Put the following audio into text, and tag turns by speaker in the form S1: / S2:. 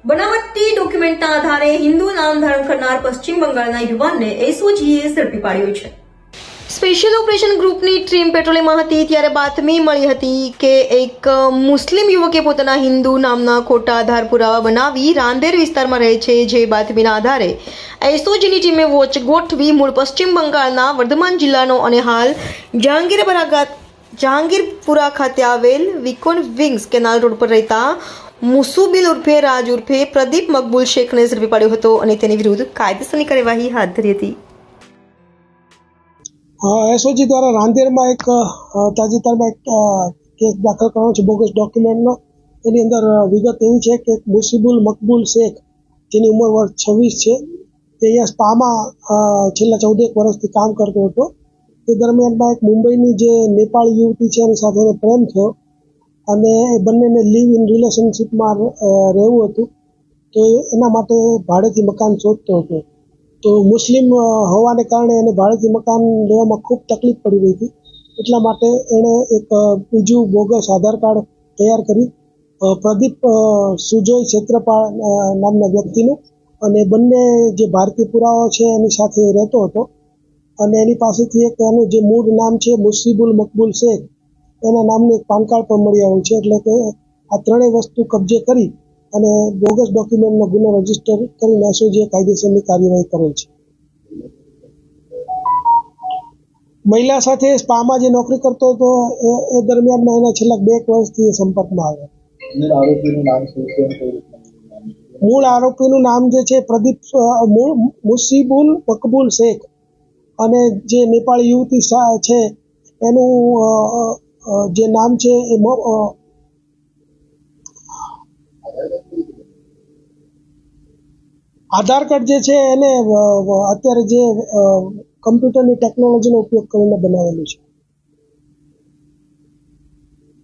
S1: બનાવટી ડોક્યુમેન્ટના આધારે હિન્દુ નામ ધારણ કરનાર પશ્ચિમ બંગાળના યુવાનને એસઓજીએ ઝડપી પાડ્યો છે। સ્પેશિયલ ઓપરેશન ગ્રુપની ટીમ પેટ્રોલિંગમાં હતી ત્યારે બાતમી મળી હતી કે એક મુસ્લિમ યુવકે પોતાના હિન્દુ નામના ખોટા આધાર પુરાવા બનાવી રાંદેર વિસ્તારમાં રહે છે। જે બાતમીના આધારે એસઓજીની ટીમે વોચ ગોઠવી મૂળ પશ્ચિમ બંગાળના વર્ધમાન જિલ્લાનો અને હાલ જહાંગીરપુરા ખાતે આવેલ વિકોન વિંગ્સ કેનાલ રોડ પર રહેતા મુસુબિલ ઉર્ફે રાજ ઉર્ફે પ્રદીપ મકબૂલ શેખને ઝડપી પાડ્યો હતો અને તેની વિરુદ્ધ કાયદેસરની કાર્યવાહી હાથ ધરી હતી।
S2: એસઓજી દ્વારા રાંદેરમાં એક તાજેતરમાં એક કેસ દાખલ કરવાનો છે બોગસ ડોક્યુમેન્ટનો। એની અંદર વિગત એવી છે કે મુસીબુલ મકબૂલ શેખ, જેની ઉંમર વર્ષ 26 છે, તે અહીંયા સ્પામાં છેલ્લા 14 વર્ષથી કામ કરતો હતો। તે દરમિયાનમાં એક મુંબઈની જે નેપાળી યુવતી છે એની સાથે એને પ્રેમ થયો અને એ બંનેને લીવ ઇન રિલેશનશીપમાં રહેવું હતું, તો એના માટે ભાડેથી મકાન શોધતો હતો। તો મુસ્લિમ હોવાને કારણે એને ભાડેથી મકાન લેવામાં ખૂબ તકલીફ પડી રહી હતી, એટલા માટે એણે એક બીજું બોગસ આધાર કાર્ડ તૈયાર કરી પ્રદીપ સુજોય ક્ષેત્રપાળ નામના વ્યક્તિનું, અને બંને જે ભારતીય પુરાવાઓ છે એની સાથે રહેતો હતો અને એની પાસેથી એક એનું જે મૂળ નામ છે મુસીબુલ મકબૂલ શેખ, એના નામનું એક પાન કાર્ડ પણ મળી આવ્યું છે। એટલે કે આ ત્રણેય વસ્તુ કબજે કરી અને બોગસ ડોક્યુમેન્ટનો ગુનો રજીસ્ટર કરીને એસઓજીએ કાયદેસરની કાર્યવાહી કરેલ છે। મહિલા સાથે સ્પામાં જે નોકરી કરતો હતો એ દરમિયાનમાં એના છેલ્લા 2 વર્ષથી સંપર્કમાં આવ્યો। મૂળ આરોપીનું નામ જે છે પ્રદીપ મુસીબુલ મકબૂલ શેખ, અને જે નેપાળી યુવતી છે એનું જે નામ છે એ આધાર કાર્ડ જે છે એને અત્યારે જે કમ્પ્યુટરની ટેકનોલોજીનો ઉપયોગ કરીને બનાવેલું છે।